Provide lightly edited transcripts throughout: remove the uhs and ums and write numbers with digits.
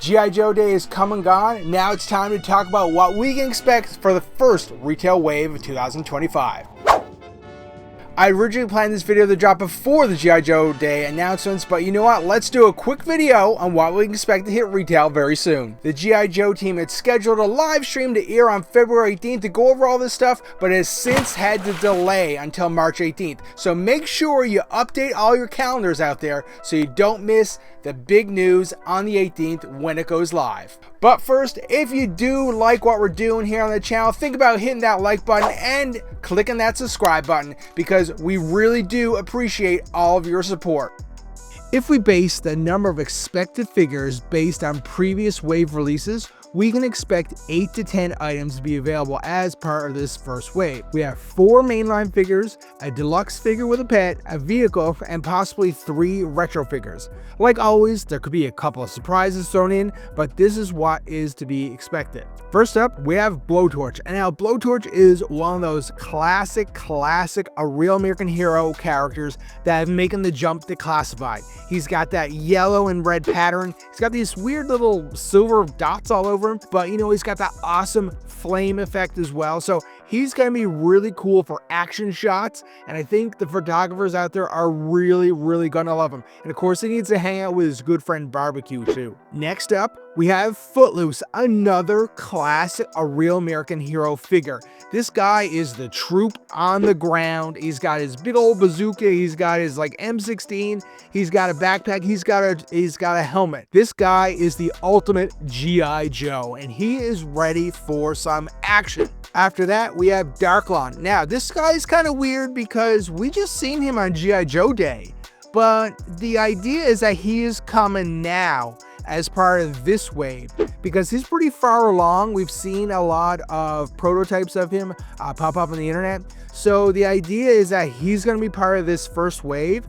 G.I. Joe Day is come and gone. Now it's time to talk about what we can expect for the first retail wave of 2025. I originally planned this video to drop before the G.I. Joe Day announcements, but you know what? Let's do a quick video on what we can expect to hit retail very soon. The G.I. Joe team had scheduled a live stream to air on February 18th to go over all this stuff, but has since had to delay until March 18th. So make sure you update all your calendars out there so you don't miss the big news on the 18th when it goes live. But first, if you do like what we're doing here on the channel, think about hitting that like button and clicking that subscribe button because we really do appreciate all of your support. If we base the number of expected figures based on previous wave releases, we can expect 8 to 10 items to be available as part of this first wave. We have 4 mainline figures, a deluxe figure with a pet, a vehicle, and possibly 3 retro figures. Like always, there could be a couple of surprises thrown in, but this is what is to be expected. First up, we have Blowtorch. And now Blowtorch is one of those classic, a real American hero characters that have making the jump to classified. He's got that yellow and red pattern. He's got these weird little silver dots all over him, but you know, he's got that awesome flame effect as well. So he's going to be really cool for action shots, and I think the photographers out there are really going to love him. And of course, he needs to hang out with his good friend Barbecue too. Next up, we have Footloose, another classic, a real American hero figure. This guy is the troop on the ground. He's got his big old bazooka. He's got his like M16. He's got a backpack. He's got a helmet. This guy is the ultimate G.I. Joe, and he is ready for some action. After that, we have Darklon. Now, this guy is kind of weird because we just seen him on G.I. Joe Day, but the idea is that he is coming now as part of this wave because he's pretty far along. We've seen a lot of prototypes of him pop up on the internet. So the idea is that he's going to be part of this first wave.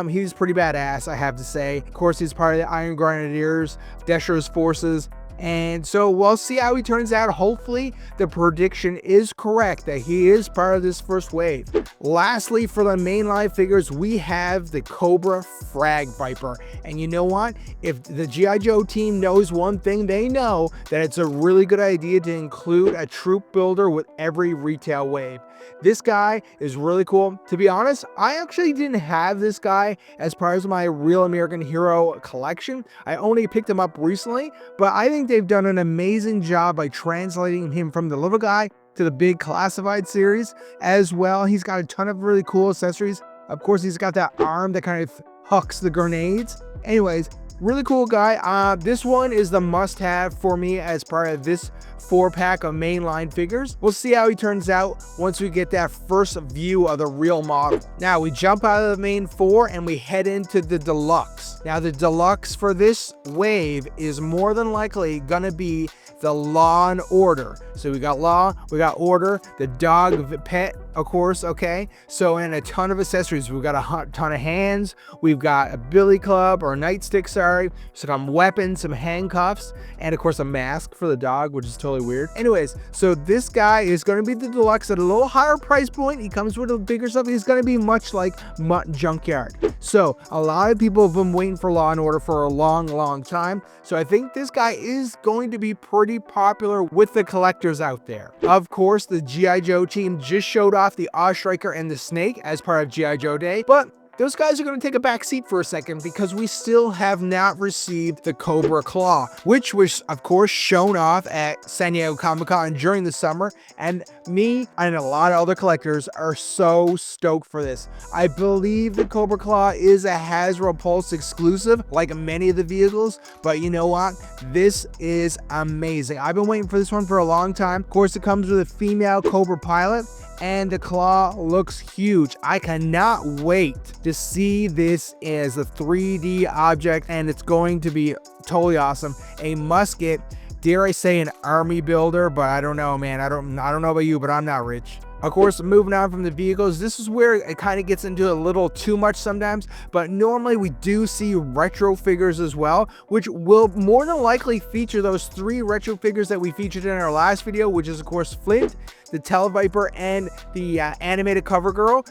He's pretty badass, I have to say. Of course, he's part of the Iron Grenadiers, Destro's forces. And so we'll see how he turns out. Hopefully the prediction is correct that he is part of this first wave. Lastly, for the mainline figures, we have the Cobra Frag Viper. And you know what? If the G.I. Joe team knows one thing, they know that it's a really good idea to include a troop builder with every retail wave. This guy is really cool. To be honest, I actually didn't have this guy as part of my Real American Hero collection. I only picked him up recently, but I think they've done an amazing job by translating him from the little guy to the big classified series as well. He's got a ton of really cool accessories. Of course, he's got that arm that kind of hucks the grenades. Anyways, really cool guy. This one is the must-have for me as part of this 4-pack of mainline figures. We'll see how he turns out once we get that first view of the real model. Now we jump out of the main 4 and we head into the deluxe. Now the deluxe for this wave is more than likely gonna be the Law and Order. So we got Law, we got Order, the dog pet, of course, okay? So, and a ton of accessories. We've got a ton of hands, we've got a billy club or a nightstick, sorry, some weapons, some handcuffs, and of course a mask for the dog, which is totally weird. Anyways, so this guy is going to be the deluxe at a little higher price point. He comes with a bigger stuff. He's going to be much like Mutt Junkyard. So a lot of people have been waiting for Law and Order for a long time. So I think this guy is going to be pretty popular with the collectors out there. Of course, the G.I. Joe team just showed off the Oz Striker and the Snake as part of G.I. Joe Day, but those guys are going to take a back seat for a second because we still have not received the Cobra Claw, which was of course shown off at San Diego Comic-Con during the summer, and me and a lot of other collectors are so stoked for this. I believe the Cobra Claw is a Hasbro Pulse exclusive like many of the vehicles, but you know what? This is amazing. I've been waiting for this one for a long time. Of course, it comes with a female Cobra pilot, and the claw looks huge. I cannot wait to see this as a 3D object, and it's going to be totally awesome. A musket, dare I say an army builder, but I don't know, man. I don't know about you, but I'm not rich. Of course, moving on from the vehicles, this is where it kind of gets into a little too much sometimes, but normally we do see retro figures as well, which will more than likely feature those 3 retro figures that we featured in our last video, which is of course Flint, the Televiper and the animated cover girl,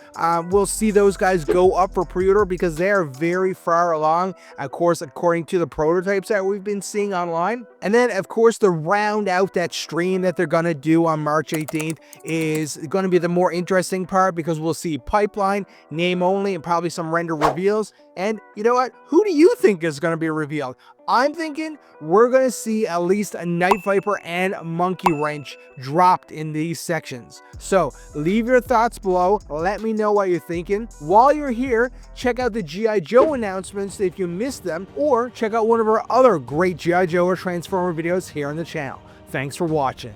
we'll see those guys go up for pre-order because they are very far along, of course, according to the prototypes that we've been seeing online. And then, of course, to round out that stream that they're going to do on March 18th is going to be the more interesting part, because we'll see pipeline, name only, and probably some render reveals. And you know what? Who do you think is going to be revealed? I'm thinking we're going to see at least a Night Viper and Monkey Wrench dropped in these sections. So leave your thoughts below. Let me know what you're thinking. While you're here, check out the G.I. Joe announcements if you missed them, or check out one of our other great G.I. Joe or Transformer videos here on the channel. Thanks for watching.